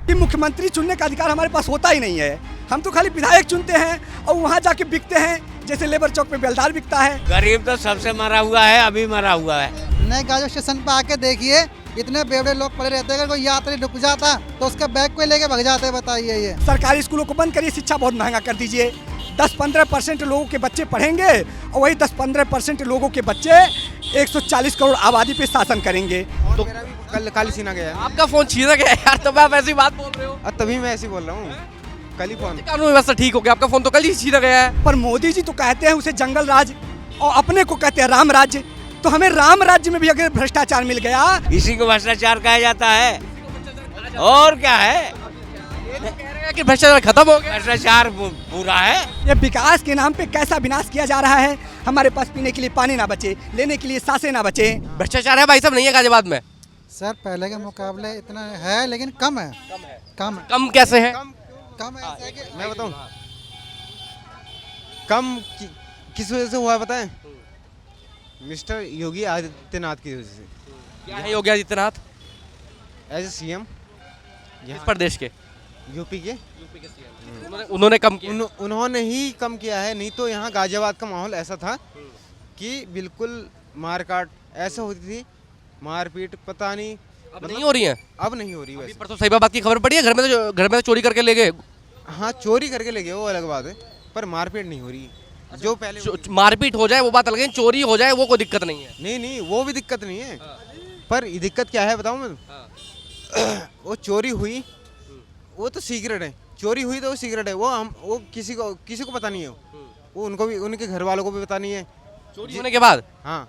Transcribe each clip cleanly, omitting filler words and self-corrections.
कि मुख्यमंत्री चुनने का अधिकार हमारे पास होता ही नहीं है। हम तो खाली विधायक चुनते हैं और वहाँ जाके बिकते हैं, जैसे लेबर चौक पे बेलदार बिकता है। गरीब तो सबसे मरा हुआ है, अभी मरा हुआ है। नए गाजो स्टेशन पे आके देखिए, इतने बेवड़े लोग पड़े रहते हैं। अगर कोई यात्री रुक जाता तो उसका बैग कोई लेके भाग जाते हैं। बताइए, ये सरकारी स्कूलों को बंद करिए, शिक्षा बहुत महंगा कर दीजिए। 10-15% लोगों के बच्चे पढ़ेंगे और वही 10-15% लोगों के बच्चे 140 करोड़ आबादी पे शासन करेंगे। तो कल छीना गया है। आपका फोन छीना गया यार, तो आप ऐसी बात बोल रहे हो। तभी मैं ऐसे बोल रहा हूँ, कल ही फोन। कानून व्यवस्था ठीक हो गया, आपका फोन तो कल ही छीना गया है। पर मोदी जी तो कहते हैं उसे जंगल राज और अपने को कहते हैं राम राज्य। तो हमें राम राज्य में भी अगर भ्रष्टाचार मिल गया, इसी को भ्रष्टाचार कहा जाता है। और क्या है, कह रहे हैं कि भ्रष्टाचार खत्म हो गया। भ्रष्टाचार पूरा है। ये विकास के नाम पे कैसा विनाश किया जा रहा है। हमारे पास पीने के लिए पानी ना बचे, लेने के लिए सांसें ना बचे। भ्रष्टाचार है भाई साहब, नहीं है गाजियाबाद में? सर पहले के मुकाबले इतना है, लेकिन कम है। कम कैसे है? कम है ऐसा है कि मैं बताऊँ कम किस वजह से हुआ बताएं? मिस्टर योगी आदित्यनाथ की वजह से। क्या है Yogi Adityanath? As a CM इस प्रदेश के यूपी के उन्होंने कम किया। उन्होंने ही कम किया है। नहीं तो यहाँ गाजियाबाद का माहौल ऐसा था कि बिल्कुल मारकाट ऐसा होती थी, मारपीट पता नहीं। अब नहीं हो रही है? अब नहीं हो रही वैसे। पर तो सही बात की खबर पड़ी है, घर में तो चोरी करके ले गए। हाँ, चोरी करके ले गए, वो अलग बात है, पर मारपीट नहीं हो रही जो पहले। मारपीट हो जाए वो बात अलग है, चोरी हो जाए वो कोई दिक्कत नहीं है। नहीं, वो भी दिक्कत नहीं है। पर ये दिक्कत क्या है बताऊँ मैं? वो चोरी हुई, वो तो सीक्रेट है। चोरी हुई तो वो सीक्रेट है। वो किसी को पता नहीं है। वो उनको भी, उनके घर वालों को भी पता नहीं है। चोरी होने के बाद? हाँ,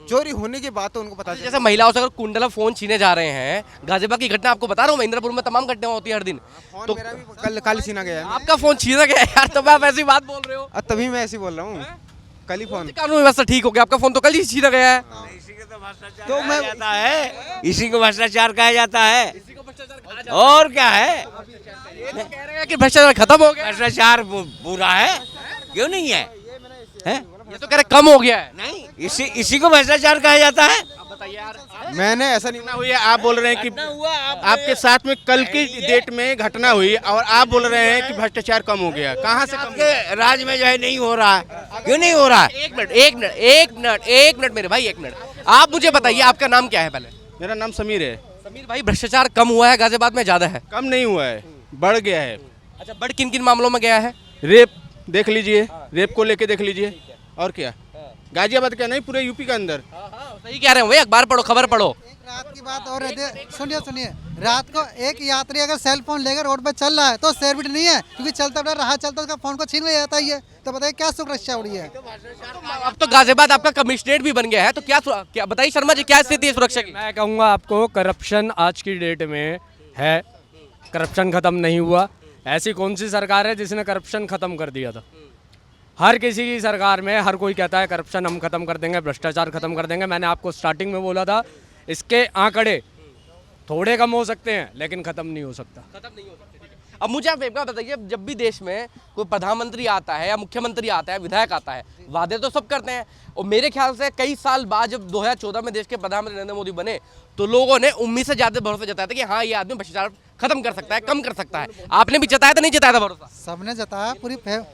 चोरी होने के बाद तो उनको पता। जैसे महिलाओं से अगर कुंडला फोन छीने जा रहे हैं, गाजियाबाद की घटना आपको बता रहा हूँ, इंद्रपुर में तमाम घटनाएं होती है हर दिन। तो मेरा भी कल छीना गया है। आपका फोन छीना गया यार, तो आप ऐसी बात बोल रहे हो। तभी मैं ऐसे बोल रहा हूँ, कल ही फोन। कानून व्यवस्था ठीक हो गया, आपका फोन तो कल ही छीना गया है। तो मैं जाता है, इसी को भ्रष्टाचार कहा जाता है। और क्या है, कह रहे हैं कि भ्रष्टाचार खत्म हो गया। भ्रष्टाचार पूरा है, क्यों नहीं है, हैं? ये तो कह रहे कम हो गया है। नहीं, इसी को भ्रष्टाचार कहा जाता है। मैंने ऐसा नहीं हुई है। आप बोल रहे हैं कि आपके साथ में कल की डेट में घटना हुई और आप बोल रहे हैं कि भ्रष्टाचार कम हो गया। कहाँ से कम? आपके राज्य में जो है नहीं हो रहा है, क्यों नहीं हो रहा है? एक मिनट मेरे भाई, एक मिनट। आप मुझे बताइए, आपका नाम क्या है पहले? मेरा नाम समीर है। समीर भाई, भ्रष्टाचार कम हुआ है गाजियाबाद में, ज्यादा है? कम नहीं हुआ है, बढ़ गया है। अच्छा, बढ़ किन किन मामलों में गया है? रेप देख लीजिए, रेप को लेके देख लीजिए। और क्या, गाजियाबाद का नहीं, पूरे यूपी के अंदर। सही कह रहे हो भाई, अखबार पढ़ो, खबर पढ़ो। एक रात की बात और रहती है। सुनिए, रात को एक यात्री अगर सेल फोन लेकर रोड पर चल रहा है तो सेफ्ट नहीं है, क्योंकि चलता रहा चलता उसका फोन को छीन लिया जाता ही है। तो बताइए क्या सुरक्षा हो रही है? अब तो गाजियाबाद आपका कमिश्नरेट भी बन गया है, तो क्या बताइए शर्मा जी, क्या स्थिति है सुरक्षा की? मैं कहूँगा आपको, करप्शन आज की डेट में है, करप्शन खत्म नहीं हुआ। ऐसी कौन सी सरकार है जिसने करप्शन खत्म कर दिया था? हर किसी की सरकार में हर कोई कहता है करप्शन हम खत्म कर देंगे, भ्रष्टाचार खत्म कर देंगे। मैंने आपको स्टार्टिंग में बोला था, इसके आंकड़े थोड़े कम हो सकते हैं लेकिन खत्म नहीं हो सकता। खत्म नहीं हो सकते, ठीक है। अब मुझे आप एक बात बताइए, जब भी देश में कोई प्रधानमंत्री आता है या मुख्यमंत्री आता है, विधायक आता है, वादे तो सब करते हैं। और मेरे ख्याल से कई साल बाद जब 2014 में देश के प्रधानमंत्री नरेंद्र मोदी बने, तो लोगों ने उम्मीद से ज्यादा भरोसा जताया था कि हाँ, ये आदमी भ्रष्टाचार खत्म कर सकता है, कम कर सकता है। आपने भी जताया था, नहीं जताया था भरोसा? सबने जताया,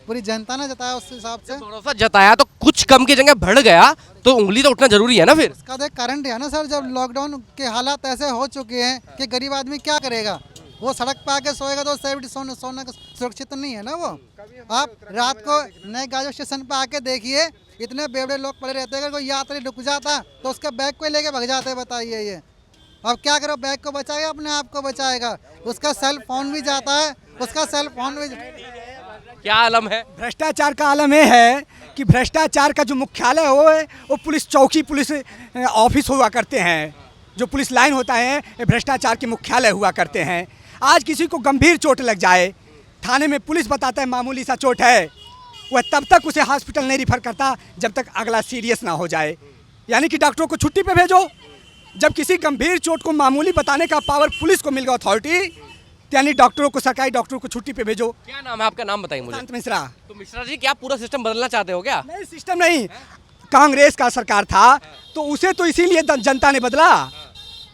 पूरी जनता ने जताया। उस हिसाब से भरोसा जताया तो कुछ कम की जगह बढ़ गया, तो उंगली तो उठना जरूरी है ना फिर। इसका तो कारण है ना सर, जब लॉकडाउन के हालात ऐसे हो चुके हैं कि गरीब आदमी क्या करेगा? वो सड़क पे आके सोएगा तो सेफ्टी सोना सुरक्षित तो नहीं है ना वो। आप रात को नए गाजो स्टेशन पे आके देखिए, इतने बेवड़े लोग पड़े रहते हैं। अगर कोई यात्री रुक जाता तो उसका बैग कोई लेके भाग जाते हैं। बताइए, ये अब क्या करो? बैग को बचाएगा, अपने आप को बचाएगा। उसका सेल फोन भी जाता है, उसका सेल फोन भी। क्या आलम है? भ्रष्टाचार का आलम ये है कि भ्रष्टाचार का जो मुख्यालय वो पुलिस चौकी, पुलिस ऑफिस हुआ करते हैं। जो पुलिस लाइन होता है, ये भ्रष्टाचार के मुख्यालय हुआ करते हैं। आज किसी को गंभीर चोट लग जाए, थाने में पुलिस बताता है मामूली सा चोट है, वह तब तक उसे हॉस्पिटल नहीं रिफर करता जब तक अगला सीरियस ना हो जाए। यानी कि डॉक्टरों को छुट्टी पे भेजो। जब किसी गंभीर चोट को मामूली बताने का पावर पुलिस को मिल गया, अथॉरिटी, यानी डॉक्टरों को, सरकारी डॉक्टरों को छुट्टी पे भेजो। क्या नाम है आपका? नाम बताइए मुझे। शांत मिश्रा। तो मिश्रा जी, क्या पूरा सिस्टम बदलना चाहते हो क्या? नहीं, सिस्टम नहीं, कांग्रेस का सरकार था तो उसे तो इसीलिए जनता ने बदला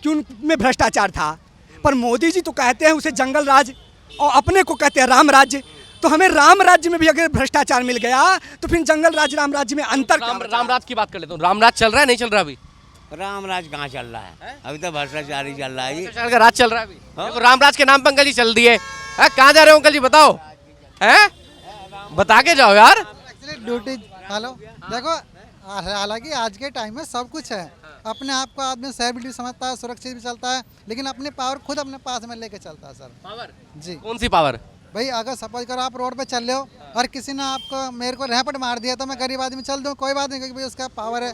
कि उनमें भ्रष्टाचार था। पर मोदी जी तो कहते हैं उसे जंगल राज और अपने को कहते हैं राम राज्य। तो हमें राम राज्य में भी अगर भ्रष्टाचार मिल गया तो फिर जंगल राज राम राज्य में अंतर क्या बचा? रामराज की बात कर लेता हूँ। रामराज चल रहा है नहीं चल रहा अभी? रामराज कहाँ चल रहा है? अभी तो भ्रष्टाचार ही चल रहा है जी। भ्रष्टाचार का राज चल रहा है अभी। देखो रामराज के नाम पर अंकल जी चल दिए। कहाँ जा रहे हो अंकल जी बताओ? हैं बता के जाओ यार। एक्चुअली ड्यूटी हेलो देखो, हालांकि आज के टाइम में सब कुछ है। अपने आप को आदमी सेफ भी समझता है, सुरक्षित भी चलता है, लेकिन अपनी पावर खुद अपने पास में लेके चलता है सर। पावर जी कौन सी पावर? भाई अगर सपोज करो आप रोड पे चल रहे हो और किसी ने आपको मेरे को रैपट मार दिया तो मैं गरीब आदमी चल दूँ, कोई बात नहीं, क्योंकि भाई उसका पावर है।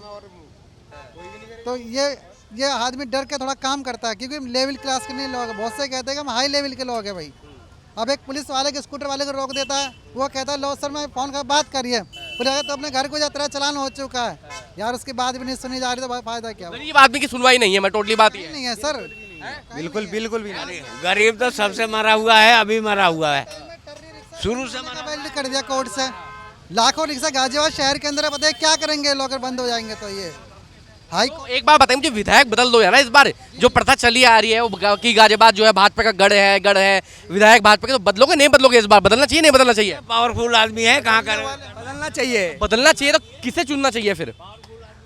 तो ये आदमी डर के थोड़ा काम करता है, क्योंकि लेवल क्लास के नहीं लोग हैं। बहुत से कहते हैं कि हम हाई लेवल के लोग हैं भाई। अब एक पुलिस वाले के स्कूटर वाले को रोक देता है, वो कहता है लो सर मैं फ़ोन कर बात करिए, बोले अगर तो अपने घर को जा तेरा चलान हो चुका है यार, उसकी बात भी नहीं सुनी जा रही तो फायदा क्या? गरीब आदमी की सुनवाई नहीं है। मैं टोटली बात ये नहीं है सर, बिल्कुल बिल्कुल भी नहीं। गरीब तो सबसे मरा हुआ है, अभी मरा हुआ है, शुरू से मरा। बैल्ट कर दिया कोर्ट से। लाखों रिक्शा गाजियाबाद शहर के अंदर पता है क्या करेंगे लोग अगर बंद हो जाएंगे तो? ये हाई तो एक बार बताइए मुझे, विधायक बदल दो यार इस बार। जो प्रथा चली आ रही है वो कि गाजियाबाद जो है भाजपा का गढ़ है, विधायक भाजपा के, तो बदलोगे नहीं बदलोगे इस बार? बदलना चाहिए नहीं बदलना चाहिए? पावरफुल आदमी है, कहाँ कर बदलना चाहिए। बदलना चाहिए तो किसे चुनना चाहिए फिर?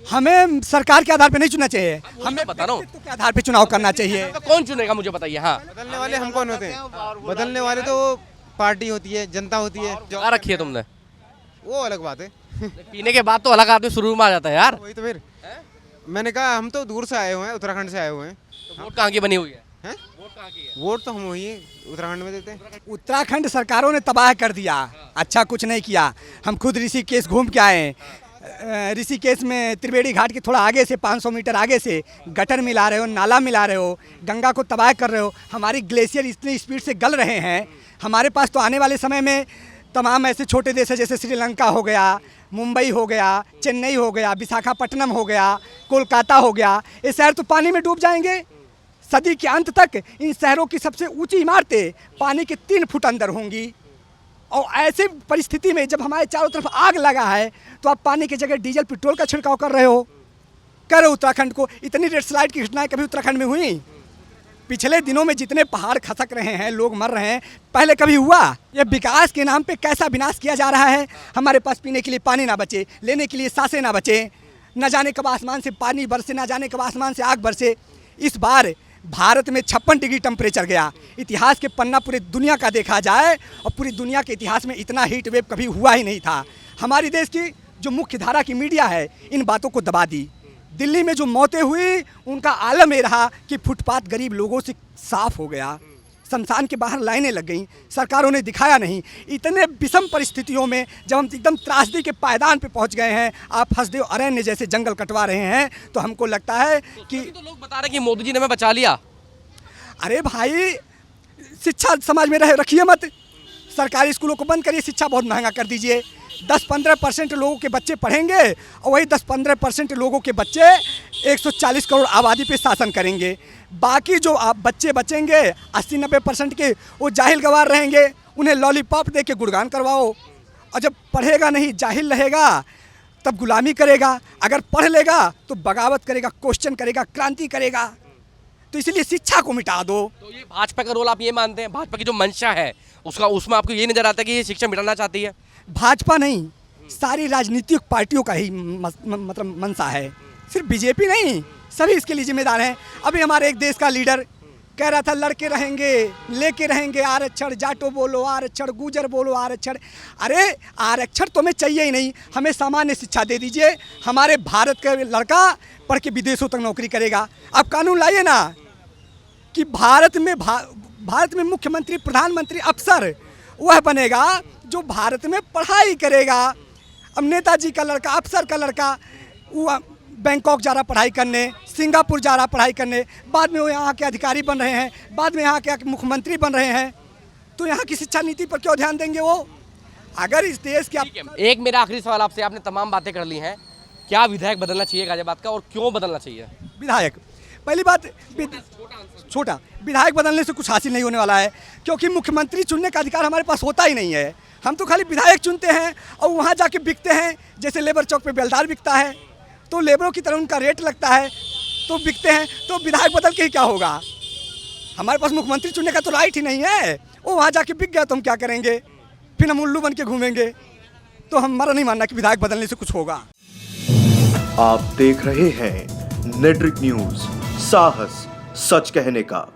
हमें सरकार के आधार पे नहीं चुनना चाहिए, हमें बता रहा हूँ व्यक्तित्व के आधार पे चुनाव करना चाहिए। तो कौन चुनेगा मुझे बताइए। हाँ बदलने वाले हम कौन होते हैं? बदलने वाले तो पार्टी होती है, जनता होती है, जगा रखी है तुमने। वो अलग बात है। पीने के बाद तो अलग आदमी शुरू में आ जाता है यार। वही तो फिर मैंने कहा हम तो दूर से आए हुए हैं, उत्तराखंड से आए हुए हैं। तो वोट कहाँ की बनी हुई है? हैं? वोट कहाँ की है? वोट तो हम वही उत्तराखंड में देते हैं। उत्तराखंड सरकारों ने तबाह कर दिया, अच्छा कुछ नहीं किया। हम खुद ऋषिकेश घूम के आए हैं। ऋषिकेश में त्रिवेणी घाट के थोड़ा आगे से 500 मीटर आगे से गटर मिला रहे हो, नाला मिला रहे हो, गंगा को तबाह कर रहे हो। हमारी ग्लेशियर इतनी स्पीड से गल रहे हैं। हमारे पास तो आने वाले समय में तमाम ऐसे छोटे देश हैं जैसे श्रीलंका हो गया, मुंबई हो गया, चेन्नई हो गया, विशाखापट्टनम हो गया, कोलकाता हो गया, ये शहर तो पानी में डूब जाएंगे। सदी के अंत तक इन शहरों की सबसे ऊंची इमारतें पानी के 3 फुट अंदर होंगी। और ऐसी परिस्थिति में जब हमारे चारों तरफ आग लगा है तो आप पानी की जगह डीजल पेट्रोल का छिड़काव कर रहे हो। कर उत्तराखंड को इतनी रेड स्लाइड की घटनाएं कभी उत्तराखंड में हुई? पिछले दिनों में जितने पहाड़ खसक रहे हैं, लोग मर रहे हैं, पहले कभी हुआ? ये विकास के नाम पे कैसा विनाश किया जा रहा है। हमारे पास पीने के लिए पानी ना बचे, लेने के लिए सांसें ना बचे, न जाने कब आसमान से पानी बरसे, ना जाने कब आसमान से आग बरसे। इस बार भारत में 56 डिग्री टेम्परेचर गया। इतिहास के पन्ना पूरी दुनिया का देखा जाए और पूरी दुनिया के इतिहास में इतना हीट वेव कभी हुआ ही नहीं था। हमारी देश की जो मुख्य धारा की मीडिया है इन बातों को दबा दी। दिल्ली में जो मौतें हुई उनका आलम ये रहा कि फुटपाथ गरीब लोगों से साफ हो गया, शमशान के बाहर लाइनें लग गईं, सरकारों ने दिखाया नहीं। इतने विषम परिस्थितियों में जब हम एकदम त्रासदी के पायदान पे पहुंच गए हैं, आप हसदेव अरण्य जैसे जंगल कटवा रहे हैं, तो हमको लगता है कि तो लोग बता रहे हैं कि मोदी जी ने हमें बचा लिया। अरे भाई, शिक्षा समाज में रखिए मत, सरकारी स्कूलों को बंद करिए, शिक्षा बहुत महंगा कर दीजिए। 10-15% लोगों के बच्चे पढ़ेंगे और वही 10-15% लोगों के बच्चे 140 करोड़ आबादी पे शासन करेंगे। बाकी जो आप बच्चे बचेंगे 80-90% के, वो जाहिल गवार रहेंगे। उन्हें लॉलीपॉप दे के गुणगान करवाओ, और जब पढ़ेगा नहीं, जाहिल रहेगा, तब गुलामी करेगा। अगर पढ़ लेगा तो बगावत करेगा, क्वेश्चन करेगा, क्रांति करेगा। तो इसलिए शिक्षा को मिटा दो। तो ये भाजपा का रोल आप ये मानते हैं? भाजपा की जो मंशा है उसमें आपको ये नजर आता है कि ये शिक्षा मिटाना चाहती है? भाजपा नहीं, सारी राजनीतिक पार्टियों का ही मतलब मंशा है। सिर्फ बीजेपी नहीं, सभी इसके लिए जिम्मेदार हैं। अभी हमारे एक देश का लीडर कह रहा था लड़के रहेंगे, लेके रहेंगे आरक्षण, जाटो बोलो आरक्षण, गुजर बोलो आरक्षण। अरे आरक्षण तो हमें चाहिए ही नहीं, हमें सामान्य शिक्षा दे दीजिए। हमारे भारत का लड़का पढ़ के विदेशों तक नौकरी करेगा। आप कानून लाइए ना कि भारत में मुख्यमंत्री, प्रधानमंत्री, अफसर वह बनेगा जो भारत में पढ़ाई करेगा। अब नेताजी का लड़का, अफसर का लड़का, वो बैंकॉक जा रहा पढ़ाई करने, सिंगापुर जा रहा पढ़ाई करने, बाद में वो यहाँ के अधिकारी बन रहे हैं, बाद में यहाँ के मुख्यमंत्री बन रहे हैं। तो यहाँ की शिक्षा नीति पर क्यों ध्यान देंगे वो? अगर इस देश के एक मेरा आखिरी सवाल आपसे, आपने तमाम बातें कर ली हैं, क्या विधायक बदलना चाहिए गाजियाबाद का और क्यों बदलना चाहिए? विधायक, पहली बात छोटा, विधायक बदलने से कुछ हासिल नहीं होने वाला है, क्योंकि मुख्यमंत्री चुनने का अधिकार हमारे पास होता ही नहीं है। हम तो खाली विधायक चुनते हैं और वहाँ जाके बिकते हैं। जैसे लेबर चौक पे बेलदार बिकता है तो लेबरों की तरह उनका रेट लगता है तो बिकते हैं। तो विधायक बदल के ही क्या होगा? हमारे पास मुख्यमंत्री चुनने का तो राइट ही नहीं है। वो वहाँ जाके बिक गया तो हम क्या करेंगे? फिर हम उल्लू बन के घूमेंगे। तो हमारा नहीं मानना कि विधायक बदलने से कुछ होगा। आप देख रहे हैं नेट्रिक न्यूज, साहस सच कहने का।